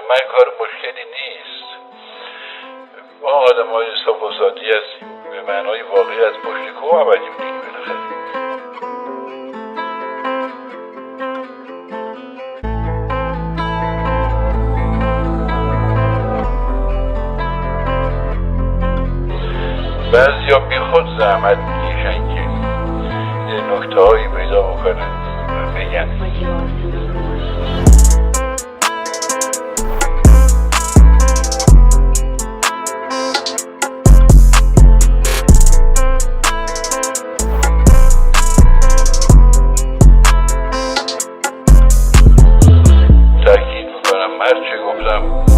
من کار مشکلی نیست. ما آدم های صاف و صادی هستیم، به معنای واقعی از پشت کوه آمدیم دیگه بالاخره. بعضیا بی خود زحمت میکشن که نکته هایی پیدا بکنن و بگن. تأکید میکنم هر چه گفتم